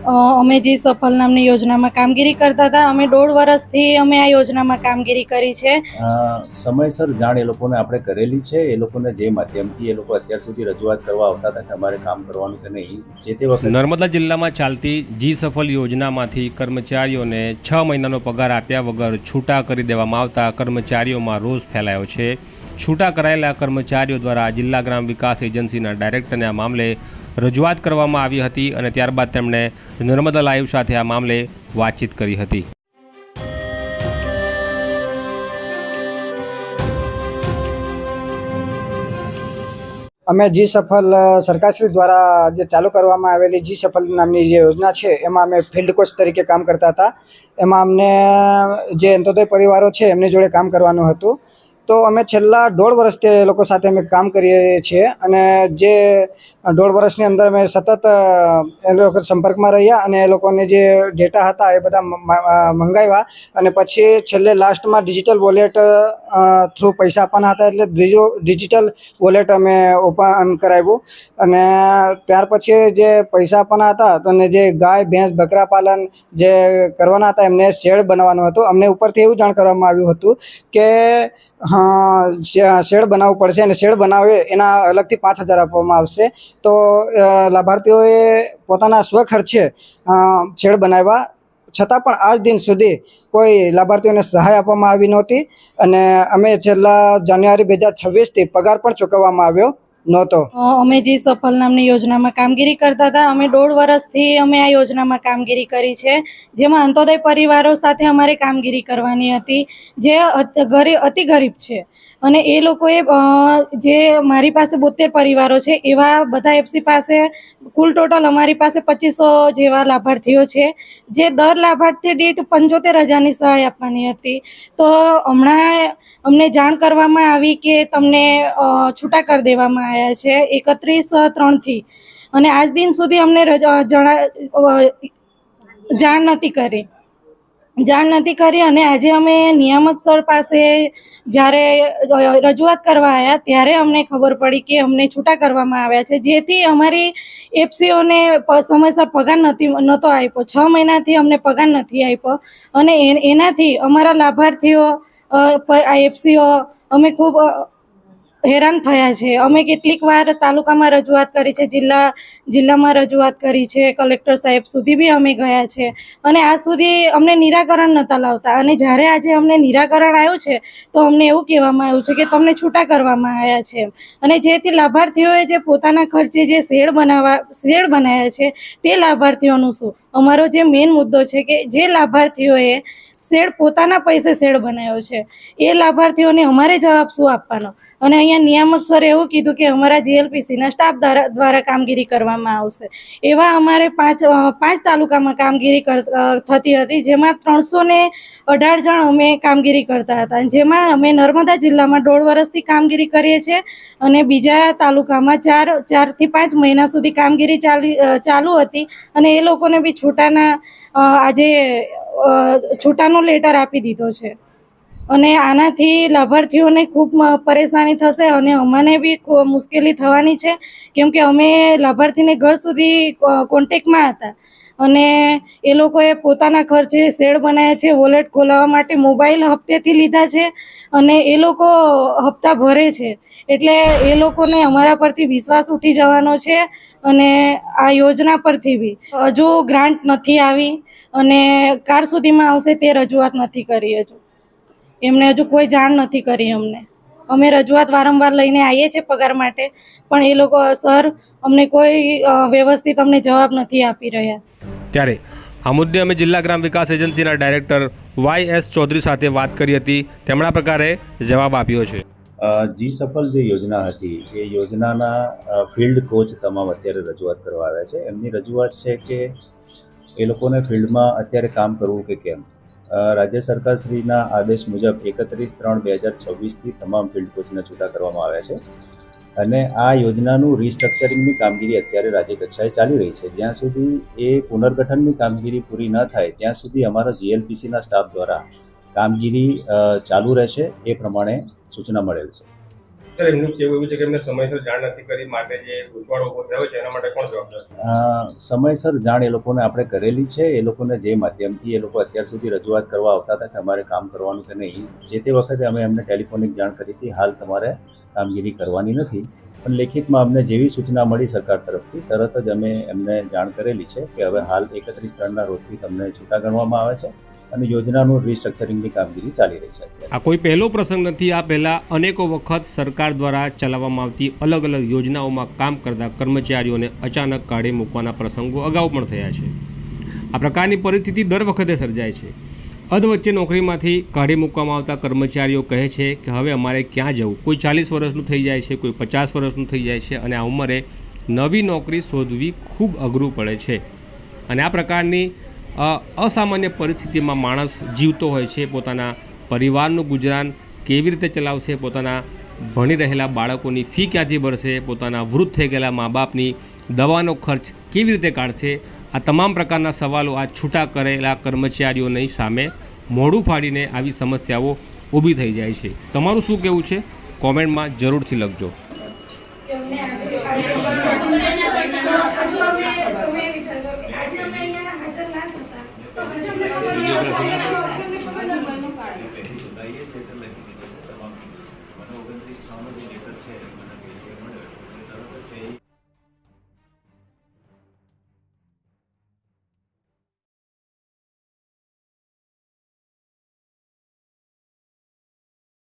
અમે જી સફળ નામની યોજનામાં કામગીરી કરતા હતા. અમે 1.5 વર્ષથી અમે આ યોજનામાં કામગીરી કરી છે. સમયસર જાણ એ લોકોને આપણે કરેલી છે. એ લોકોને જે માધ્યમથી એ લોકો અત્યાર સુધી રજૂઆત કરવા આવતા હતા કે અમારે કામ કરવાનું કે નહીં, જે તે વખતે નર્મદા જિલ્લામાં ચાલતી જી સફળ યોજનામાંથી કર્મચારીઓને 6 મહિનાનો પગાર આપ્યા વગર છૂટા કરી દેવામાં આવતા કર્મચારીઓમાં રોષ ફેલાયો છે. છૂટા કરાયેલા કર્મચારીઓ દ્વારા જિલ્લા ગ્રામ વિકાસ એજન્સીના ડાયરેક્ટરને આ મામલે રજૂઆત કરવામાં આવી હતી અને ત્યારબાદ તેમણે નર્મદા લાઈવ સાથે આ મામલે વાતચીત કરી હતી. અમે જી સફળ સરકારશ્રી દ્વારા જે ચાલુ કરવામાં આવેલી જી સફળ નામની જે યોજના છે એમાં અમે ફિલ્ડ કોચ તરીકે કામ કરતા હતા. એમાં અમને જે અંત્યોદય પરિવારો છે એમની જોડે કામ કરવાનું હતું. તો અમે છેલ્લા 1.5 વર્ષથી એ લોકો સાથે અમે કામ કરીએ છીએ અને જે 1.5 વર્ષની અંદર અમે સતત એ લોકો સંપર્કમાં રહ્યા અને એ લોકોને જે ડેટા હતા એ બધા મંગાવ્યા અને પછી છેલ્લે લાસ્ટમાં ડિજિટલ વોલેટ થ્રુ પૈસા આપવાના હતા એટલે ડિજિટલ વોલેટ અમે ઓપન કરાવ્યું અને ત્યાર પછી જે પૈસા આપવાના હતા અને જે ગાય ભેંસ બકરા પાલન જે કરવાના હતા એમને શેડ બનાવવાનું હતું. અમને ઉપરથી એવું જાણ કરવામાં આવ્યું હતું કે શેડ બનાવવું પડશે અને શેડ બનાવે એના અલગથી 5,000 આપવામાં આવશે. તો લાભાર્થીઓએ પોતાના સ્વખર્ચે શેડ બનાવ્યા છતાં પણ આજ દિન સુધી કોઈ લાભાર્થીઓને સહાય આપવામાં આવી નહોતી અને અમે છેલ્લા જાન્યુઆરી 2026થી પગાર પણ ચૂકવવામાં આવ્યો નહોતો. અમે જી સફળ નામની યોજનામાં કામગીરી કરતા હતા. અમે 1.5 વર્ષથી અમે આ યોજનામાં કામગીરી કરી છે, જેમાં અંત્યોદય પરિવારો સાથે અમારે કામગીરી કરવાની હતી જે અતિ ગરીબ છે અને એ લોકોએ જે મારી પાસે 72 પરિવારો છે એવા બધા એફસી પાસે કુલ ટોટલ અમારી પાસે 2500 જેવા લાભાર્થીઓ છે જે દર લાભાર્થી દીઠ 75,000ની સહાય આપવાની હતી. તો હમણાં અમને જાણ કરવામાં આવી કે તમને છૂટા કરી દેવામાં આવ્યા છે 31/3થી અને આજ દિન સુધી અમને જાણ નથી કરી અને આજે અમે નિયામક સર પાસે જ્યારે રજૂઆત કરવા આવ્યા ત્યારે અમને ખબર પડી કે અમને છૂટા કરવામાં આવ્યા છે, જેથી અમારી એફસીઓને સમયસર પગાર નહોતો આપ્યો. 6 મહિનાથી અમને પગાર નથી આપ્યો અને એનાથી અમારા લાભાર્થીઓ એફસીઓ અમે ખૂબ હેરાન થયા છે. અમે કેટલીક વાર તાલુકામાં રજૂઆત કરી છે, જિલ્લામાં રજૂઆત કરી છે, કલેક્ટર સાહેબ સુધી બી અમે ગયા છે અને આ સુધી અમને નિરાકરણ નહોતા લાવતા અને જ્યારે આજે અમને નિરાકરણ આવ્યું છે તો અમને એવું કહેવામાં આવ્યું છે કે તમને છૂટા કરવામાં આવ્યા છે અને જેથી લાભાર્થીઓએ જે પોતાના ખર્ચે જે શેડ બનાવ્યા છે તે લાભાર્થીઓનું શું. અમારો જે મેઇન મુદ્દો છે કે જે લાભાર્થીઓએ શેડ પોતાના પૈસે શેડ બનાવ્યો છે એ લાભાર્થીઓને અમારે જવાબ શું આપવાનો. અને અહીંયા નિયામક સરે એવું કીધું કે અમારા જીએલપીસીના સ્ટાફ દ્વારા કામગીરી કરવામાં આવશે. એવા અમારે પાંચ તાલુકામાં કામગીરી થતી હતી, જેમાં 318 જણ અમે કામગીરી કરતા હતા, જેમાં અમે નર્મદા જિલ્લામાં 1.5 વર્ષથી કામગીરી કરીએ છીએ અને બીજા તાલુકામાં 4 થી 5 મહિના સુધી કામગીરી ચાલુ હતી અને એ લોકોને બી છૂટાનો લેટર આપી દીધો છે અને આનાથી લાભાર્થીઓને ખૂબ પરેશાની થશે અને અમને બી મુશ્કેલી થવાની છે કેમ કે અમે લાભાર્થીને ઘર સુધી કોન્ટેક્ટમાં હતા અને એ લોકોએ પોતાના ખર્ચે શેડ બનાવ્યા છે. વોલેટ ખોલાવવા માટે મોબાઈલ હપ્તેથી લીધા છે અને એ લોકો હપ્તા ભરે છે એટલે એ લોકોને અમારા પરથી વિશ્વાસ ઉઠી જવાનો છે અને આ યોજના પરથી બી હજુ ગ્રાન્ટ નથી આવી અને કાર સુધીમાં આવશે તે રજૂઆત નથી કરી. એમને હજુ કોઈ જાણ નથી કરી અમને. અમે રજૂઆત વારંવાર લઈને આવીએ છીએ પગાર માટે પણ એ લોકો સર અમને કોઈ વ્યવસ્થિત અમને જવાબ નથી આપી રહ્યા. ત્યારે આ મુદ્દે અમે જિલ્લા ગ્રામ વિકાસ એજન્સીના ડાયરેક્ટર YS ચૌધરી સાથે વાત કરી હતી. તેમણે આ પ્રકારે જવાબ આપ્યો છે. જી સફળ જે યોજના હતી એ યોજનાના ફિલ્ડ કોચ તમામ અત્યારે રજૂઆત કરવા આવ્યા છે. એમની રજૂઆત છે કે એ લોકોને ફિલ્ડમાં અત્યારે કામ કરવું કે કેમ. રાજ્ય સરકારશ્રીના આદેશ મુજબ 31/3/2026થી તમામ ફિલ્ડ કોચને છૂટા કરવામાં આવ્યા છે અને આ યોજનાનું રિસ્ટ્રક્ચરિંગની કામગીરી અત્યારે રાજ્ય કક્ષાએ ચાલી રહી છે. જ્યાં સુધી એ પુનર્ગઠનની કામગીરી પૂરી ન થાય ત્યાં સુધી અમારા જીએલપીસીના સ્ટાફ દ્વારા કામગીરી ચાલુ રહેશે એ પ્રમાણે સૂચના મળેલ છે. સર એમનું કેવું એવું છે કે એમને સમયસર જાણ નથી કરી માટે જે ગૂંચવાડો ઉભો થયો છે એના માટે કોણ જવાબદાર છે? સમયસર જાણ એ લોકોને આપણે કરેલી છે. એ લોકોને જે માધ્યમથી એ લોકો અત્યાર સુધી રજૂઆત કરવા આવતા હતા કે અમારે કામ કરવાનું કે નહીં, જે તે વખતે અમે એમને ટેલિફોનિક જાણ કરી હતી. હાલ તમારે કામગીરી કરવાની નથી, પણ લેખિતમાં અમને જેવી સૂચના મળી સરકાર તરફથી તરત જ અમે એમને જાણ કરેલી છે કે હવે હાલ 31/3ના રોજથી તમને છૂટા ગણવામાં આવે છે અને યોજનાનું રિસ્ટ્રક્ચરિંગની કામગીરી ચાલી રહી છે. આ કોઈ પહેલો પ્રસંગ નથી. આ પહેલાં અનેકો વખત સરકાર દ્વારા ચલાવવામાં આવતી અલગ અલગ યોજનાઓમાં કામ કરતા કર્મચારીઓને અચાનક કાઢી મૂકવાના પ્રસંગો અગાઉ પણ થયા છે. આ પ્રકારની પરિસ્થિતિ દર વખતે સર્જાય છે. અધવચ્ચે નોકરીમાંથી કાઢી મૂકવામાં આવતા કર્મચારીઓ કહે છે કે હવે અમારે ક્યાં જવું. કોઈ 40 વર્ષનું થઈ જાય છે, કોઈ 50 વર્ષનું થઈ જાય છે અને આ ઉંમરે નવી નોકરી શોધવી ખૂબ અઘરું પડે છે. અને આ પ્રકારની અસામાન્ય પરિસ્થિતિમાં માણસ જીવતો હોય છે. પોતાના પરિવારનું ગુજરાન કેવી રીતે ચલાવશે, પોતાના ભણી રહેલા બાળકોની ફી ક્યાંથી ભરશે, પોતાના વૃદ્ધ થઈ ગયેલા મા બાપની દવાનો ખર્ચ કેવી રીતે કાઢશે, આ તમામ પ્રકારના સવાલો આ છૂટા કરેલા કર્મચારીઓની સામે મોઢું ફાડીને આવી સમસ્યાઓ ઊભી થઈ જાય છે. તમારું શું કહેવું છે કોમેન્ટમાં જરૂરથી લખજો. મને 29/6 જે લેટર છે મને મળ્યો એટલે તરત જ